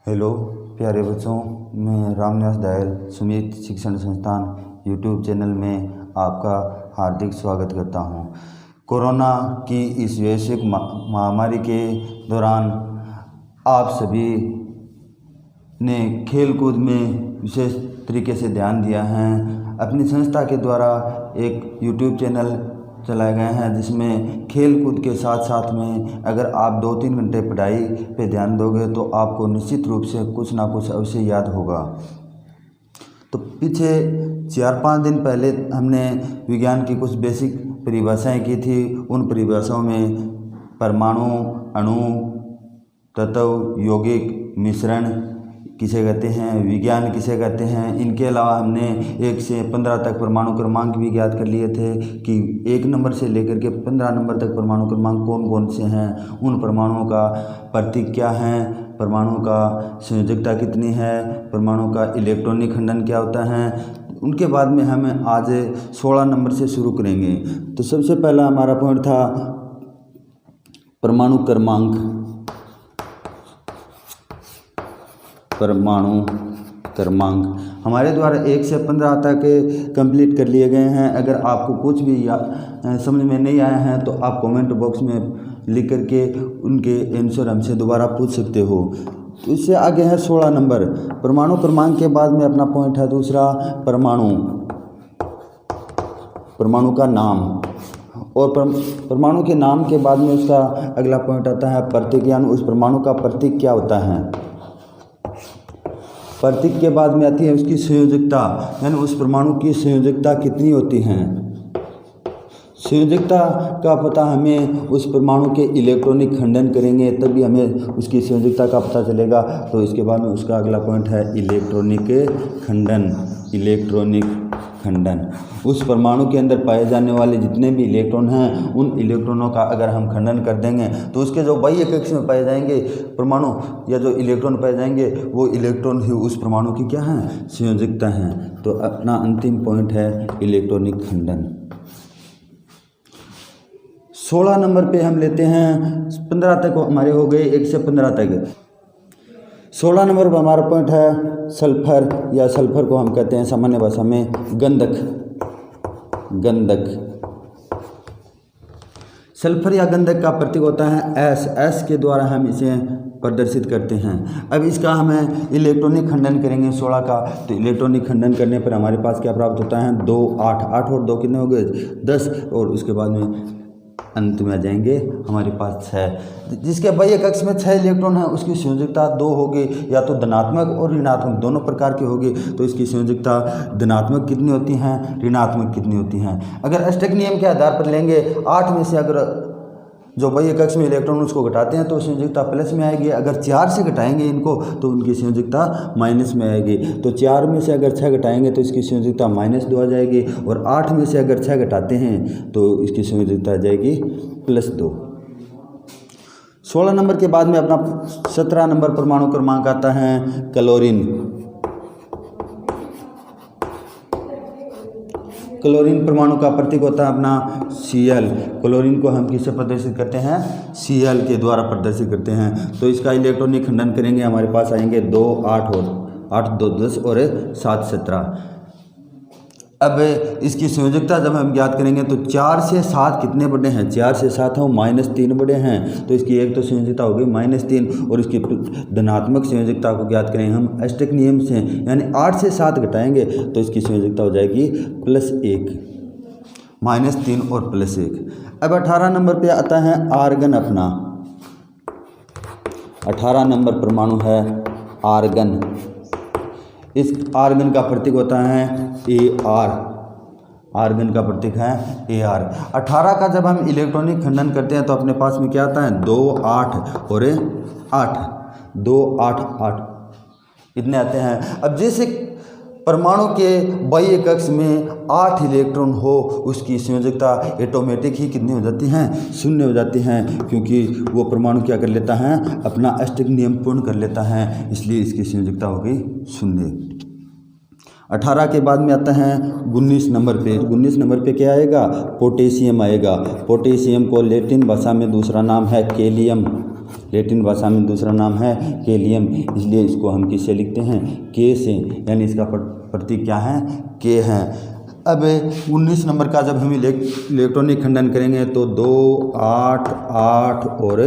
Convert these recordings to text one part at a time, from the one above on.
Hello प्यारे बच्चों, मैं रामनिवास दयाल सुमित शिक्षण संस्थान यूट्यूब चैनल में आपका हार्दिक स्वागत करता हूं। कोरोना की इस वैश्विक महामारी के दौरान आप सभी ने खेल कूद में विशेष तरीके से ध्यान दिया है। अपनी संस्था के द्वारा एक यूट्यूब चैनल चलाए गए हैं जिसमें खेल कूद के साथ साथ में अगर आप 2-3 घंटे पढ़ाई पे ध्यान दोगे तो आपको निश्चित रूप से कुछ ना कुछ अवश्य याद होगा। तो पीछे 4-5 दिन पहले हमने विज्ञान की कुछ बेसिक परिभाषाएं की थी। उन परिभाषाओं में परमाणु, अणु, तत्व, यौगिक, मिश्रण किसे कहते हैं, विज्ञान किसे कहते हैं। इनके अलावा हमने 1 से 15 तक परमाणु क्रमांक भी ज्ञात कर लिए थे कि 1 नंबर से लेकर के 15 नंबर तक परमाणु क्रमांक कौन कौन से हैं, उन परमाणुओं का प्रतीक क्या है, परमाणु का संयोजकता कितनी है, परमाणु का इलेक्ट्रॉनिक खंडन क्या होता है। उनके बाद में हम आज 16 नंबर से शुरू करेंगे। तो सबसे पहला हमारा पॉइंट था परमाणु क्रमांक। परमाणु क्रमांक हमारे द्वारा 1 से 15 तक कंप्लीट कर लिए गए हैं। अगर आपको कुछ भी समझ में नहीं आया है तो आप कमेंट बॉक्स में लिख करके उनके आंसर हमसे दोबारा पूछ सकते हो। तो इससे आगे है 16 नंबर। परमाणु क्रमांक के बाद में अपना पॉइंट है दूसरा परमाणु, परमाणु का नाम। और परमाणु के नाम के बाद में उसका अगला पॉइंट आता है प्रतीक, यानी उस परमाणु का प्रतीक क्या होता है। प्रतीक के बाद में आती है उसकी संयोजकता, यानी उस परमाणु की संयोजकता कितनी होती है। संयोजकता का पता हमें उस परमाणु के इलेक्ट्रॉनिक खंडन करेंगे तभी हमें उसकी संयोजकता का पता चलेगा। तो इसके बाद में उसका अगला पॉइंट है इलेक्ट्रॉनिक खंडन। इलेक्ट्रॉनिक खंडन उस परमाणु के अंदर पाए जाने वाले जितने भी इलेक्ट्रॉन हैं उन इलेक्ट्रॉनों का अगर हम खंडन कर देंगे तो उसके जो बाह्य कक्ष में पाए जाएंगे परमाणु या जो इलेक्ट्रॉन पाए जाएंगे वो इलेक्ट्रॉन ही उस परमाणु की क्या है, संयोजकता हैं। तो अपना अंतिम पॉइंट है इलेक्ट्रॉनिक खंडन। 16 नंबर पे हम लेते हैं 15 तक हमारे हो गए, 1 से 15 तक। 16 नंबर पर हमारा पॉइंट है सल्फर, या सल्फर को हम कहते हैं सामान्य भाषा में गंधक। गंधक सल्फर या गंधक का प्रतीक होता है एस के द्वारा हम इसे प्रदर्शित करते हैं। अब इसका हमें इलेक्ट्रॉनिक खंडन करेंगे 16 का। तो इलेक्ट्रॉनिक खंडन करने पर हमारे पास क्या प्राप्त होता है 2, 8 और 2 कितने हो गए 10। और उसके बाद में अंत में आ जाएंगे हमारे पास 6। जिसके बाह्य कक्ष में 6 इलेक्ट्रॉन है उसकी संयोजकता 2 होगी, या तो धनात्मक और ऋणात्मक दोनों प्रकार की होगी। तो इसकी संयोजकता धनात्मक कितनी होती हैं, ऋणात्मक कितनी होती हैं। अगर अष्टक नियम के आधार पर लेंगे 8 में से अगर जो बाह्य कक्ष में इलेक्ट्रॉन उसको घटाते हैं तो संयोजकता प्लस में आएगी। अगर 4 से घटाएंगे इनको तो उनकी संयोजकता माइनस में आएगी। तो 4 में से अगर 6 घटाएंगे तो इसकी संयोजकता -2 आ जाएगी। और 8 में से अगर 6 घटाते हैं तो इसकी संयोजकता आ जाएगी +2। 16 नंबर के बाद में अपना 17 नंबर परमाणु क्रमांक आता है क्लोरीन। क्लोरीन परमाणु का प्रतीक होता है अपना Cl। क्लोरीन को हम किससे प्रदर्शित करते हैं, Cl के द्वारा प्रदर्शित करते हैं। तो इसका इलेक्ट्रॉनिक खंडन करेंगे हमारे पास आएंगे 2, 8 और 8, 2, 10 और 7, 17। अब इसकी संयोजकता जब हम ज्ञात करेंगे तो 4 से 7 कितने बड़े हैं, 4 से 7 हो -3 बड़े हैं। तो इसकी एक तो संयोजकता होगी -3 और इसकी धनात्मक संयोजकता को ज्ञात करेंगे हम अष्टक नियम से, यानी 8 से 7 घटाएंगे तो इसकी संयोजकता हो जाएगी +1। -3 और +1। अब 18 नंबर पे आता है आर्गन। अपना 18 नंबर परमाणु है आर्गन। इस आर्गन का प्रतीक होता है Ar। आर्गन का प्रतीक है Ar। 18 का जब हम इलेक्ट्रॉनिक खंडन करते हैं तो अपने पास में क्या आता है 2, 8 और 8, 2, 8, 8 इतने आते हैं। अब जैसे परमाणु के बाह्य कक्ष में 8 इलेक्ट्रॉन हो उसकी संयोजकता ऑटोमेटिक ही कितनी हो जाती हैं, 0 हो जाती हैं, क्योंकि वो परमाणु क्या कर लेता है अपना अष्टक नियम पूर्ण कर लेता है, इसलिए इसकी संयोजकता हो गई 0। 18 के बाद में आता है 19 नंबर पे। 19 नंबर पे क्या आएगा, पोटेशियम आएगा। पोटेशियम को लैटिन भाषा में दूसरा नाम है कैलियम। लैटिन भाषा में दूसरा नाम है केलियम, इसलिए इसको हम किससे लिखते हैं, के से, यानी इसका प्रतीक क्या है, के है। अब 19 नंबर का जब हम इलेक्ट्रॉनिक खंडन करेंगे तो 2, 8, 8 और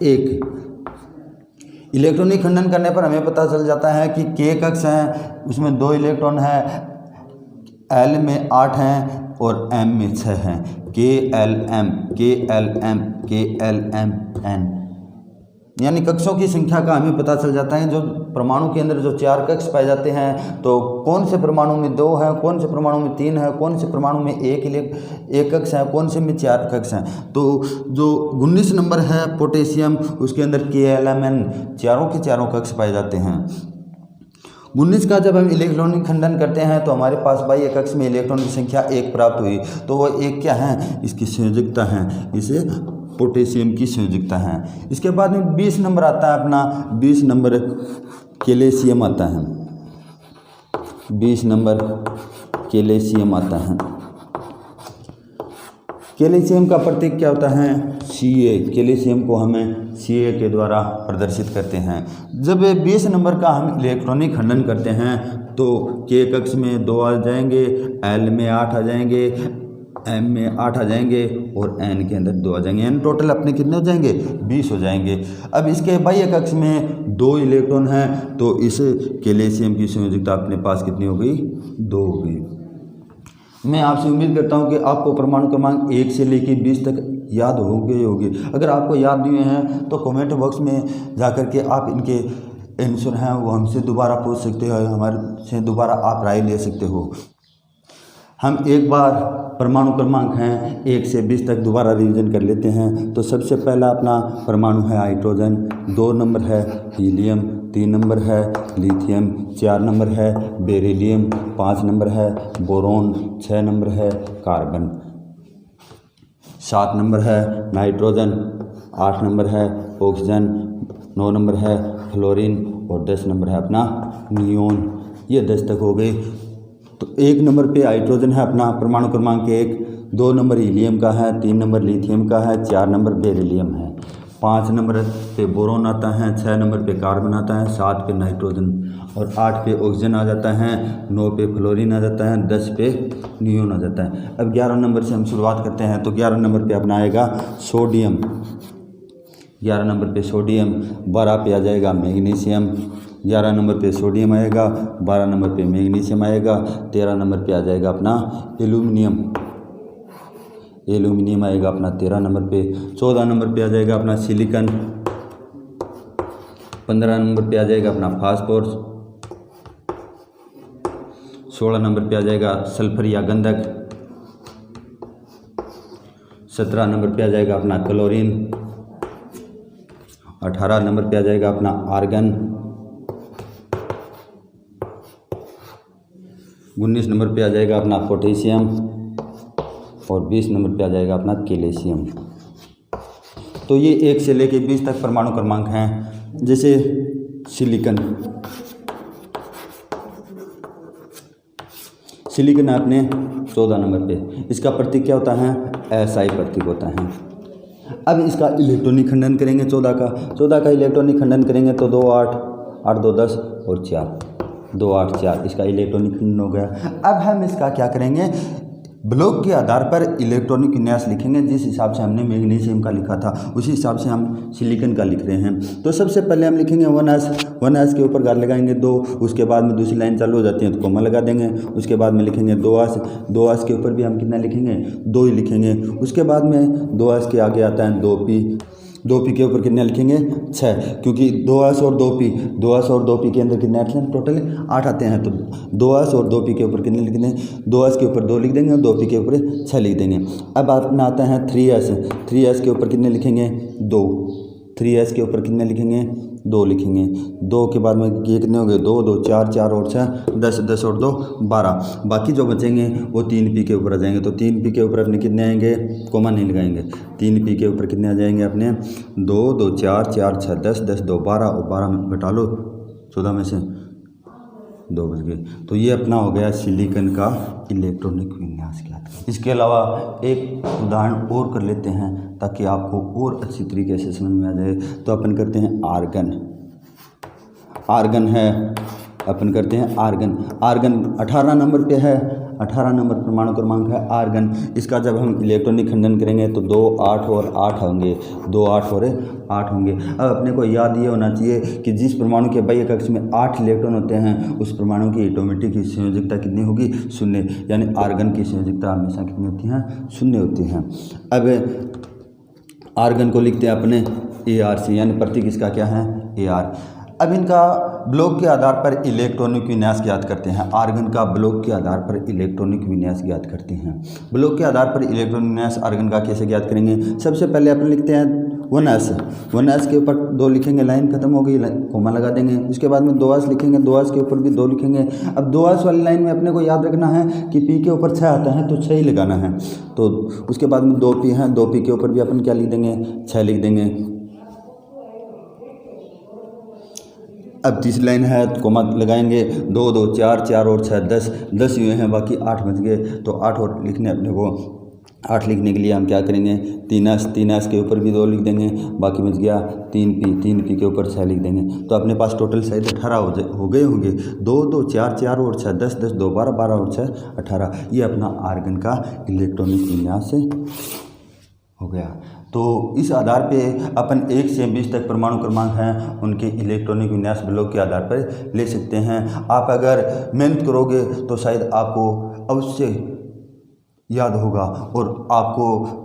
1। इलेक्ट्रॉनिक खंडन करने पर हमें पता चल जाता है कि के कक्ष हैं, उसमें 2 इलेक्ट्रॉन है, एल में 8 हैं और एम में 6 हैं। के एल एम, के एल एम, के एल एम एन, यानी कक्षों की संख्या का हमें पता चल जाता है। जो परमाणु के अंदर जो 4 कक्ष पाए जाते हैं, तो कौन से परमाणु में 2 है, कौन से परमाणु में 3 है, कौन से परमाणु में एक कक्ष है, कौन से में 4 कक्ष हैं। तो जो 19 नंबर है पोटेशियम, उसके अंदर KLMN चारों के चारों कक्ष पाए जाते हैं। 19 का जब हम इलेक्ट्रॉनिक खंडन करते हैं तो हमारे पास बाह्य कक्ष में इलेक्ट्रॉन की संख्या 1 प्राप्त हुई। तो वो 1 क्या है, इसकी संयोजकता है, इसे पोटेशियम की संयोजकता है। इसके बाद में 20 नंबर आता है अपना, 20 नंबर कैल्शियम आता है, 20 नंबर कैल्शियम आता है। कैल्शियम का प्रतीक क्या होता है, Ca। कैल्शियम को हमें Ca के द्वारा प्रदर्शित करते हैं। जब 20 नंबर का हम इलेक्ट्रॉनिक खंडन करते हैं तो K कक्ष में 2 आ जाएंगे, L में 8 आ जाएंगे, M में 8 आ जाएंगे और N के अंदर 2 आ जाएंगे, यानी टोटल अपने कितने हो जाएंगे, 20 हो जाएंगे। अब इसके बाह्य कक्ष में 2 इलेक्ट्रॉन हैं, तो इस कैल्शियम की संयोजकता अपने पास कितनी हो गई, 2 हो गई। मैं आपसे उम्मीद करता हूं कि आपको परमाणु क्रमांक 1 से लेकर 20 तक याद होगी। अगर आपको याद नहीं हैं तो कमेंट बॉक्स में जाकर के आप इनके आंसर हैं वो हमसे दोबारा पूछ सकते हो, हमारे से दोबारा आप राय ले सकते हो। हम एक बार परमाणु क्रमांक हैं 1 से 20 तक दोबारा रिवीजन कर लेते हैं। तो सबसे पहला अपना परमाणु है हाइड्रोजन, 2 नंबर है हीलियम, 3 नंबर है लिथियम, 4 नंबर है बेरिलियम, 5 नंबर है बोरॉन, 6 नंबर है कार्बन, 7 नंबर है नाइट्रोजन, 8 नंबर है ऑक्सीजन, 9 नंबर है फ्लोरीन और 10 नंबर है अपना नियोन। ये 10 तक हो गए। तो 1 नंबर पे हाइड्रोजन है अपना परमाणु क्रमांक 1, 2 नंबर हीलियम का है, 3 नंबर लिथियम का है, 4 नंबर बेरिलियम है, 5 नंबर पे बोरोन आता है, 6 नंबर पे कार्बन आता है, 7 पे नाइट्रोजन और 8 पे ऑक्सीजन आ जाता है, 9 पे फ्लोरीन आ जाता है, 10 पे नियोन आ जाता है। अब 11 नंबर से हम शुरुआत करते हैं। तो 11 नंबर पे अपना आएगा सोडियम, 11 नंबर पे सोडियम, 12 पे आ जाएगा मैग्नीशियम, 11 नंबर पे सोडियम आएगा, 12 नंबर पे मैग्नीशियम आएगा, 13 नंबर पे आ जाएगा अपना एल्यूमिनियम, एल्यूमिनियम आएगा अपना 13 नंबर पे, 14 नंबर पे आ जाएगा अपना सिलिकॉन, 15 नंबर पे आ जाएगा अपना फास्फोरस, 16 नंबर पे आ जाएगा सल्फर या गंधक, 17 नंबर पे आ जाएगा अपना क्लोरीन, 18 नंबर पे आ जाएगा अपना आर्गन, 19 नंबर पे आ जाएगा अपना पोटेशियम और 20 नंबर पे आ जाएगा अपना कैल्शियम। तो ये 1 से लेकर 20 तक परमाणु क्रमांक हैं। जैसे सिलिकॉन, सिलिकॉन है अपने 14 नंबर पे, इसका प्रतीक क्या होता है, SI प्रतीक होता है। अब इसका इलेक्ट्रॉनिक खंडन करेंगे 14 का इलेक्ट्रॉनिक खंडन करेंगे तो 2, 8, 8, 2, 10 और 4, 2, 8, 4 इसका इलेक्ट्रॉनिक खंडन हो गया। अब हम इसका क्या करेंगे, ब्लॉक के आधार पर इलेक्ट्रॉनिक विन्यास लिखेंगे। जिस हिसाब से हमने मैग्नीशियम का लिखा था उसी हिसाब से हम सिलिकॉन का लिख रहे हैं। तो सबसे पहले हम लिखेंगे 1s के ऊपर गार लगाएंगे 2, उसके बाद में दूसरी लाइन चालू हो जाती है तो कोमा लगा देंगे। उसके बाद में लिखेंगे 2s के ऊपर भी हम कितना लिखेंगे, 2 ही लिखेंगे। उसके बाद में 2s के आगे आता है 2p के ऊपर कितने लिखेंगे, 6, क्योंकि 2s और 2p के अंदर कितने आते हैं, टोटल 8 आते हैं। तो 2s और 2p के ऊपर कितने लिखने, 2s के ऊपर 2 लिख देंगे और 2p के ऊपर 6 लिख देंगे। अब अपना आता है 3s के ऊपर कितने लिखेंगे, 2, 3s के ऊपर कितने लिखेंगे, 2 लिखेंगे। 2 के बाद में ये कितने हो गए, 2, 2, 4, 4 और 6, 10, 10 और 2, 12। बाकी जो बचेंगे वो 3p के ऊपर आ जाएंगे। तो 3p के ऊपर अपने कितने आएंगे, कोमा नहीं लगाएंगे। 3p के ऊपर कितने आ जाएंगे अपने, 2, 2, 4, 4, 6, 10, 10, 2, 12 और 12 में घटा लो 14 में से 2 बज गए। तो ये अपना हो गया सिलिकॉन का इलेक्ट्रॉनिक विन्यास ज्ञात। इसके अलावा एक उदाहरण और कर लेते हैं ताकि आपको और अच्छी तरीके से समझ में आ जाए। तो अपन करते हैं आर्गन। आर्गन है, अपन करते हैं आर्गन। आर्गन 18 नंबर पे है, 18 नंबर परमाणु क्रमांक है आर्गन। इसका जब हम इलेक्ट्रॉनिक खंडन करेंगे तो 2 8 और 8 होंगे, 2 8 और 8 होंगे। अब अपने को याद ये होना चाहिए कि जिस परमाणु के बाह्य कक्ष में 8 इलेक्ट्रॉन होते हैं उस परमाणु की एटॉमिक की संयोजकता कितनी होगी? 0। यानी आर्गन की संयोजकता हमेशा कितनी होती है? 0 होती है। अब आर्गन को लिखते हैं अपने AR से, यानी प्रतीक इसका क्या है? AR। अब इनका ब्लॉक के आधार पर इलेक्ट्रॉनिक विन्यास ज्ञात करते हैं। आर्गन का ब्लॉक के आधार पर इलेक्ट्रॉनिक विन्यास ज्ञात करते हैं। ब्लॉक के आधार पर इलेक्ट्रॉनिक विन्यास आर्गन का कैसे ज्ञात करेंगे? सबसे पहले अपन लिखते हैं 1s। 1s के ऊपर 2 लिखेंगे, लाइन खत्म हो गई, कोमा लगा देंगे। उसके बाद में 2s लिखेंगे, 2s के ऊपर भी 2 लिखेंगे। अब 2s वाली लाइन में अपने को याद रखना है कि p के ऊपर 6 आता है तो 6 ही लगाना है। तो उसके बाद में 2p है, 2p के ऊपर भी अपन क्या लिख देंगे? 6 लिख देंगे। अब तीसरी लाइन है, कोमा लगाएंगे, 2 2 4 4 और 6 10, 10 हुए हैं, बाकी 8 बच गए। तो 8 और लिखने अपने को, 8 लिखने के लिए हम क्या करेंगे? 3s के ऊपर भी 2 लिख देंगे, बाकी बच गया 3p के ऊपर 6 लिख देंगे। तो अपने पास टोटल शायद 18 हो गए होंगे। 2 2 4 4 और 6 10 10 2 12 12 और 6 18। ये अपना आर्गन का इलेक्ट्रॉनिक विन्यास हो गया। तो इस आधार पे अपन 1 से 20 तक परमाणु क्रमांक हैं उनके इलेक्ट्रॉनिक विन्यास ब्लॉक के आधार पर ले सकते हैं। आप अगर मेहनत करोगे तो शायद आपको अवश्य याद होगा, और आपको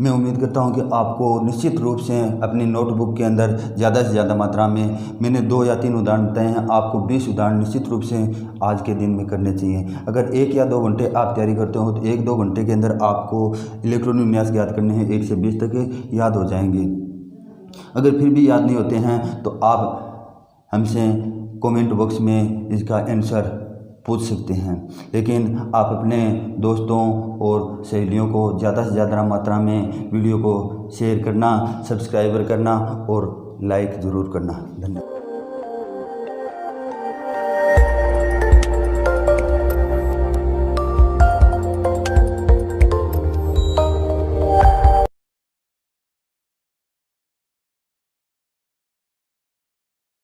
मैं उम्मीद करता हूं कि आपको निश्चित रूप से अपनी नोटबुक के अंदर ज़्यादा से ज़्यादा मात्रा में, मैंने 2 या 3 उदाहरण बताए हैं, आपको 20 उदाहरण निश्चित रूप से आज के दिन में करने चाहिए। अगर 1 या 2 घंटे आप तैयारी करते हो तो 1-2 घंटे के अंदर आपको इलेक्ट्रॉनिक विन्यास ज्ञात करने हैं, 1 से 20 तक याद हो जाएंगे। अगर फिर भी याद नहीं होते हैं तो आप हमसे कमेंट बॉक्स में इसका आंसर पूछ सकते हैं। लेकिन आप अपने दोस्तों और सहेलियों को ज़्यादा से ज़्यादा मात्रा में वीडियो को शेयर करना, सब्सक्राइबर करना और लाइक ज़रूर करना। धन्यवाद।